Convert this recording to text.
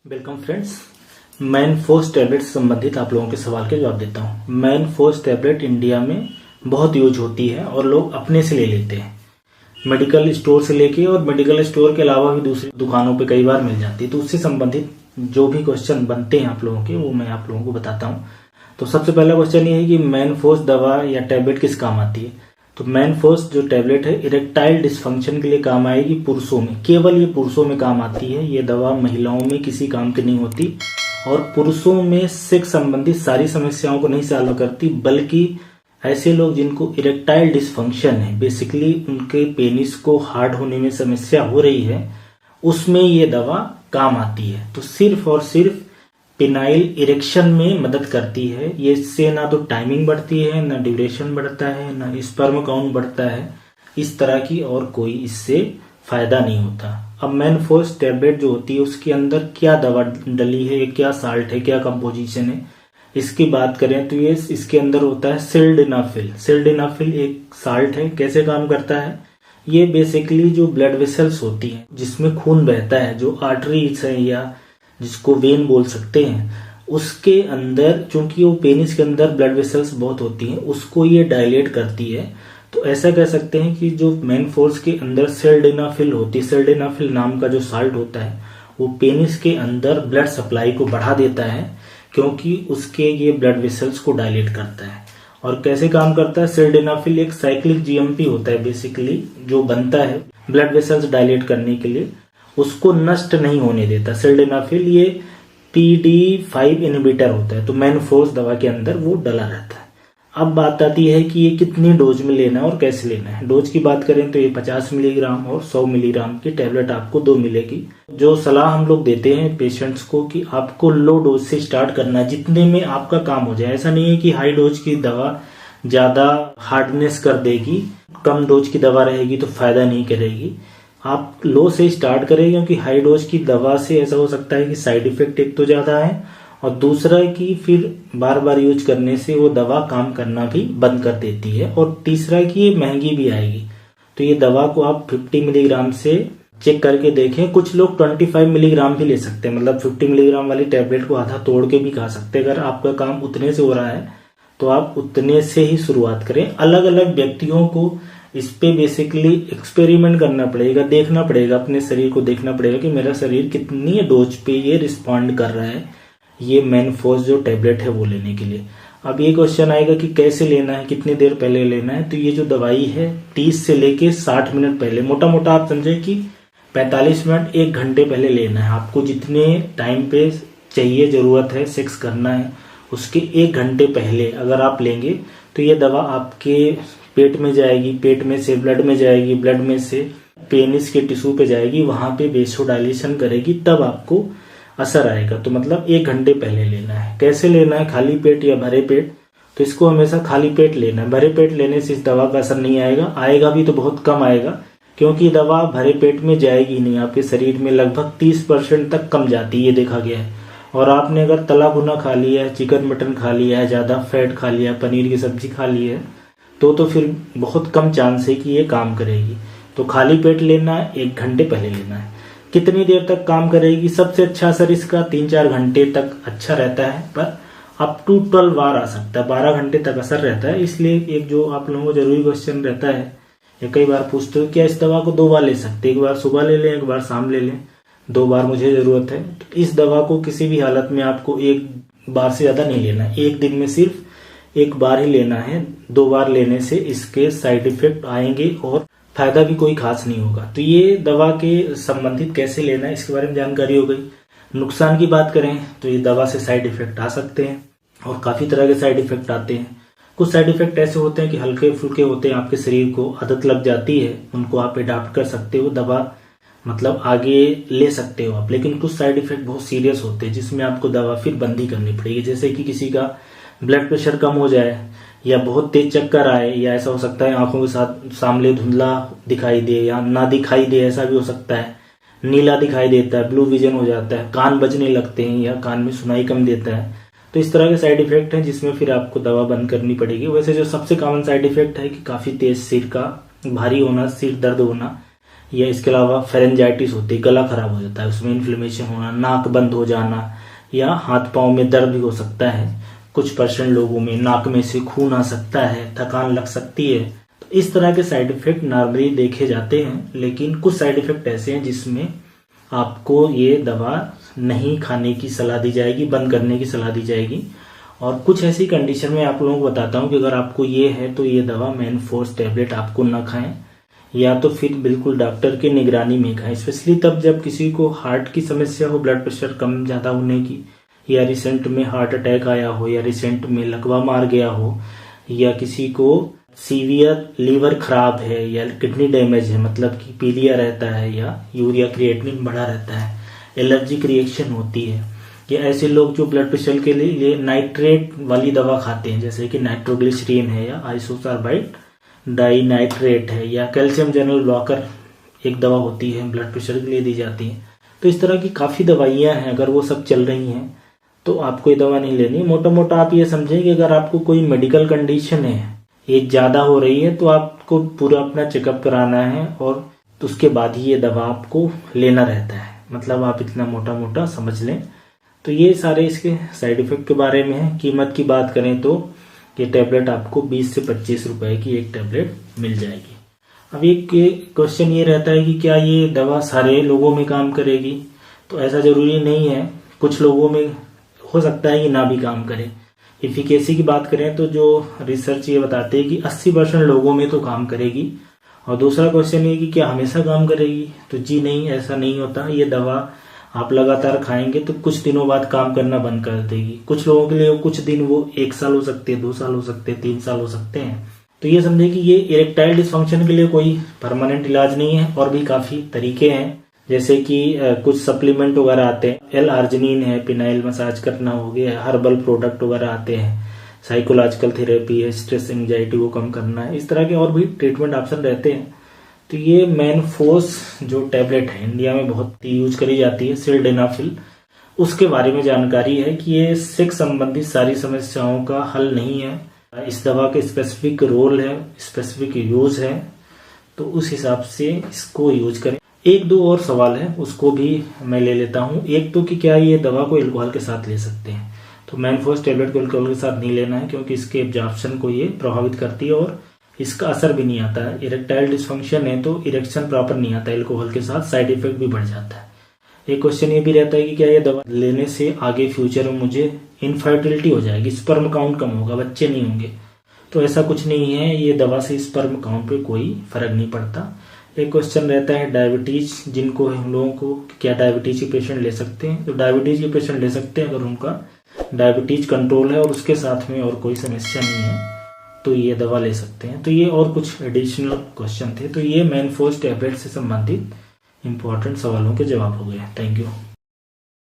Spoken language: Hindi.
Welcome friends. मैनफोर्स टैबलेट से संबंधित आप लोगों के सवाल के जवाब देता हूँ। मैनफोर्स टैबलेट इंडिया में बहुत यूज होती है और लोग अपने से ले लेते हैं, मेडिकल स्टोर से लेके, और मेडिकल स्टोर के अलावा भी दूसरी दुकानों पे कई बार मिल जाती है। तो उससे संबंधित जो भी क्वेश्चन बनते हैं आप लोगों के, वो मैं आप लोगों को बताता हूँ। तो सबसे पहला क्वेश्चन ये है कि मैनफोर्स दवा या टैबलेट किस काम आती है। तो मैनफोर्स जो टैबलेट है इरेक्टाइल डिसफंक्शन के लिए काम आएगी पुरुषों में, केवल ये पुरुषों में काम आती है। ये दवा महिलाओं में किसी काम की नहीं होती और पुरुषों में सेक्स संबंधित सारी समस्याओं को नहीं सॉल्व करती, बल्कि ऐसे लोग जिनको इरेक्टाइल डिसफंक्शन है, बेसिकली उनके पेनिस को हार्ड होने में समस्या हो रही है, उसमें ये दवा काम आती है। तो सिर्फ और सिर्फ पेनाइल इरेक्शन में मदद करती है। ये इससे ना तो टाइमिंग बढ़ती है, ना ड्यूरेशन बढ़ता है, ना स्पर्म काउंट बढ़ता है। इस तरह की और कोई इससे फायदा नहीं होता। अब मैनफोर्स टैबलेट जो होती है उसके अंदर क्या दवा डली है, क्या साल्ट है, क्या कंपोजिशन है, इसकी बात करें तो ये इसके अंदर होता है सिल्डेनाफिल। सिल्डेनाफिल एक साल्ट है। कैसे काम करता है, ये बेसिकली जो ब्लड वेसल्स होती हैं जिसमें खून बहता है, जो आर्टरीज है या जिसको वेन बोल सकते हैं, उसके अंदर चूंकि वो पेनिस के अंदर ब्लड वेसल्स बहुत होती हैं, उसको ये डायलेट करती है। तो ऐसा कह सकते हैं कि जो मैनफोर्स के अंदर सिल्डेनाफिल होती है, सिल्डेनाफिल नाम का जो साल्ट होता है, वो पेनिस के अंदर ब्लड सप्लाई को बढ़ा देता है, क्योंकि उसके ये ब्लड वेसल्स को डायलेट करता है। और कैसे काम करता है, सिल्डेनाफिल एक साइक्लिक जीएमपी होता है बेसिकली, जो बनता है ब्लड वेसल्स डायलेट करने के लिए, उसको नष्ट नहीं होने देता। सिल्डेनाफिल ये PD5 इनहिबिटर होता है। तो मैनफोर्स दवा के अंदर वो डला रहता है। अब बात आती है कि ये कितनी डोज में लेना है और कैसे लेना है। डोज की बात करें तो ये 50 मिलीग्राम और 100 मिलीग्राम की टैबलेट आपको 2 मिलेगी। जो सलाह हम लोग देते हैं पेशेंट्स को कि आपको लो डोज से स्टार्ट करना है, जितने में आपका काम हो जाए। ऐसा नहीं है कि हाई डोज की दवा ज्यादा हार्डनेस कर देगी, कम डोज की दवा रहेगी तो फायदा नहीं करेगी। आप लो से स्टार्ट करें, क्योंकि हाई डोज की दवा से ऐसा हो सकता है कि साइड इफेक्ट एक तो ज्यादा है, और दूसरा कि फिर बार बार यूज करने से वो दवा काम करना भी बंद कर देती है, और तीसरा कि ये महंगी भी आएगी। तो ये दवा को आप 50 मिलीग्राम से चेक करके देखें। कुछ लोग 25 मिलीग्राम भी ले सकते हैं, मतलब 50 मिलीग्राम वाली टैबलेट को आधा तोड़ के भी खा सकते हैं। अगर आपका काम उतने से हो रहा है तो आप उतने से ही शुरुआत करें। अलग अलग व्यक्तियों को इस पे बेसिकली एक्सपेरिमेंट करना पड़ेगा, देखना पड़ेगा, अपने शरीर को देखना पड़ेगा कि मेरा शरीर कितनी डोज पे ये रिस्पॉन्ड कर रहा है ये मैनफोर्स जो टैबलेट है वो लेने के लिए। अब ये क्वेश्चन आएगा कि कैसे लेना है, कितनी देर पहले लेना है। तो ये जो दवाई है 30 से लेके 60 मिनट पहले, मोटा मोटा आप समझे कि 45 मिनट 1 घंटे पहले लेना है। आपको जितने टाइम पे चाहिए, जरूरत है सेक्स करना है, उसके 1 घंटे पहले अगर आप लेंगे तो ये दवा आपके पेट में जाएगी, पेट में से ब्लड में जाएगी, ब्लड में से पेनिस के टिश्यू पे जाएगी, वहां पे वेसोडाइलेशन करेगी, तब आपको असर आएगा। तो मतलब 1 घंटे पहले लेना है। कैसे लेना है, खाली पेट या भरे पेट। तो इसको हमेशा खाली पेट लेना है। भरे पेट लेने से इस दवा का असर नहीं आएगा, आएगा भी तो बहुत कम आएगा, क्योंकि दवा भरे पेट में जाएगी नहीं। आपके शरीर में लगभग 30% तक कम जाती है, ये देखा गया है। और आपने अगर तला भुना खा लिया है, चिकन मटन खा लिया है, ज्यादा फैट खा लिया, पनीर की सब्जी खा ली है, तो फिर बहुत कम चांस है कि ये काम करेगी। तो खाली पेट लेना है, 1 घंटे पहले लेना है। कितनी देर तक काम करेगी, सबसे अच्छा असर इसका 3-4 घंटे तक अच्छा रहता है, पर अप टू 12 बार आ सकता है, 12 घंटे तक असर रहता है। इसलिए एक जो आप लोगों को जरूरी क्वेश्चन रहता है, ये कई बार पूछते हो, क्या इस दवा को 2 बार ले सकते हैं, 1 बार सुबह ले लें, 1 बार शाम ले लें। 2 बार मुझे जरूरत है। तो इस दवा को किसी भी हालत में आपको 1 बार से ज्यादा नहीं लेना है। 1 दिन में सिर्फ 1 बार ही लेना है। 2 बार लेने से इसके साइड इफेक्ट आएंगे और फायदा भी कोई खास नहीं होगा। तो ये दवा के संबंधित कैसे लेना है इसके बारे में जानकारी हो गई। नुकसान की बात करें तो ये दवा से साइड इफेक्ट आ सकते हैं, और काफी तरह के साइड इफेक्ट आते हैं। कुछ साइड इफेक्ट ऐसे होते हैं कि हल्के फुल्के होते हैं, आपके शरीर को आदत लग जाती है, उनको आप अडॉप्ट कर सकते हो, दवा मतलब आगे ले सकते हो आप। लेकिन कुछ साइड इफेक्ट बहुत सीरियस होते हैं, जिसमें आपको दवा फिर बंद ही करनी पड़ेगी। जैसे कि किसी का ब्लड प्रेशर कम हो जाए, या बहुत तेज चक्कर आए, या ऐसा हो सकता है आंखों के साथ सामने धुंधला दिखाई दे या ना दिखाई दे, ऐसा भी हो सकता है। नीला दिखाई देता है, ब्लू विजन हो जाता है, कान बजने लगते हैं या कान में सुनाई कम देता है। तो इस तरह के साइड इफेक्ट हैं जिसमें फिर आपको दवा बंद करनी पड़ेगी। वैसे जो सबसे कॉमन साइड इफेक्ट है कि काफी तेज सिर का भारी होना, सिर दर्द होना, या इसके अलावा फेरेंजाइटिस होती है, गला खराब हो जाता है, उसमें इन्फ्लेमेशन होना, नाक बंद हो जाना, या हाथ पांव में दर्द भी हो सकता है। कुछ % लोगों में नाक में से खून आ सकता है, थकान लग सकती है। तो इस तरह के साइड इफेक्ट नॉर्मली देखे जाते हैं, लेकिन कुछ साइड इफेक्ट ऐसे हैं जिसमें आपको ये दवा नहीं खाने की सलाह दी जाएगी, बंद करने की सलाह दी जाएगी। और कुछ ऐसी कंडीशन में आप लोगों को बताता हूँ कि अगर आपको ये है तो ये दवा मैनफोर्स टैबलेट आपको न खाएं, या तो फिर बिल्कुल डॉक्टर की निगरानी में खाएं। स्पेशली तब जब किसी को हार्ट की समस्या हो, ब्लड प्रेशर कम ज़्यादा होने की, या रिसेंट में हार्ट अटैक आया हो, या रिसेंट में लकवा मार गया हो, या किसी को सीवियर लीवर खराब है, या किडनी डैमेज है, मतलब कि पीलिया रहता है, या यूरिया क्रिएटिनिन बढ़ा रहता है, एलर्जिक रिएक्शन होती है, या ऐसे लोग जो ब्लड प्रेशर के लिए नाइट्रेट वाली दवा खाते हैं, जैसे कि नाइट्रोग्लिसरीन है, या आइसोसार्बाइड डाई नाइट्रेट है, या कैल्शियम चैनल ब्लॉकर एक दवा होती है, ब्लड प्रेशर के लिए दी जाती है। तो इस तरह की काफ़ी दवाइयाँ हैं, अगर वो सब चल रही हैं तो आपको ये दवा नहीं लेनी। मोटा मोटा आप ये समझें कि अगर आपको कोई मेडिकल कंडीशन है, ये ज़्यादा हो रही है, तो आपको पूरा अपना चेकअप कराना है, और उसके बाद ही ये दवा आपको लेना रहता है। मतलब आप इतना मोटा मोटा समझ लें। तो ये सारे इसके साइड इफेक्ट के बारे में है। कीमत की बात करें तो ये टैबलेट आपको 20 से 25 रुपए की एक टैबलेट मिल जाएगी। अब एक क्वेश्चन ये रहता है कि क्या ये दवा सारे लोगों में काम करेगी? तो ऐसा जरूरी नहीं है, कुछ लोगों में हो सकता है कि ना भी काम करे। इफिकेसी की बात करें तो जो रिसर्च ये बताते हैं कि 80% लोगों में तो काम करेगी। और दूसरा क्वेश्चन ये कि क्या हमेशा काम करेगी? तो जी नहीं, ऐसा नहीं होता। ये दवा आप लगातार खाएंगे तो कुछ दिनों बाद काम करना बंद कर देगी। कुछ लोगों के लिए कुछ दिन वो 1 साल हो सकते हैं, 2 साल हो सकते हैं, 3 साल हो सकते हैं। तो ये समझे कि ये इरेक्टाइल डिसफंक्शन के लिए कोई परमानेंट इलाज नहीं है। और भी काफी तरीके हैं, जैसे कि कुछ सप्लीमेंट वगैरह आते हैं, L-आर्जिनिन है, पिनाइल मसाज करना हो गया, हर्बल प्रोडक्ट वगैरह आते हैं, साइकोलॉजिकल थेरेपी है, स्ट्रेस एंजाइटी को कम करना है, इस तरह के और भी ट्रीटमेंट ऑप्शन रहते हैं। तो ये मैनफोर्स जो टैबलेट है इंडिया में बहुत यूज करी जाती है, सिल्डेनाफिल, उसके बारे में जानकारी है कि ये सेक्स संबंधित सारी समस्याओं का हल नहीं है। इस दवा के स्पेसिफिक रोल है, स्पेसिफिक यूज है, तो उस हिसाब से इसको यूज करें। 1-2 और सवाल है, उसको भी मैं ले लेता हूँ। एक तो कि क्या ये दवा को एल्कोहल के साथ ले सकते हैं? तो मैनफोर्स टैबलेट को एल्कोहल के साथ नहीं लेना है, क्योंकि इसके एब्जॉर्प्शन को ये प्रभावित करती है और इसका असर भी नहीं आता है। इरेक्टाइल डिसफंक्शन है तो इरेक्शन प्रॉपर नहीं आता, एल्कोहल के साथ साइड इफेक्ट भी बढ़ जाता है। एक क्वेश्चन ये भी रहता है कि क्या ये दवा लेने से आगे फ्यूचर में मुझे इनफर्टिलिटी हो जाएगी, स्पर्म काउंट कम होगा, बच्चे नहीं होंगे? तो ऐसा कुछ नहीं है, ये दवा से स्पर्म काउंट पे कोई फर्क नहीं पड़ता। एक क्वेश्चन रहता है डायबिटीज, जिनको हम लोगों को क्या डायबिटीज के पेशेंट ले सकते हैं? तो डायबिटीज के पेशेंट ले सकते हैं अगर उनका डायबिटीज कंट्रोल है और उसके साथ में और कोई समस्या नहीं है, तो ये दवा ले सकते हैं। तो ये और कुछ एडिशनल क्वेश्चन थे। तो ये मैनफोर्स टैबलेट से संबंधित इंपॉर्टेंट सवालों के जवाब हो गए। Thank you.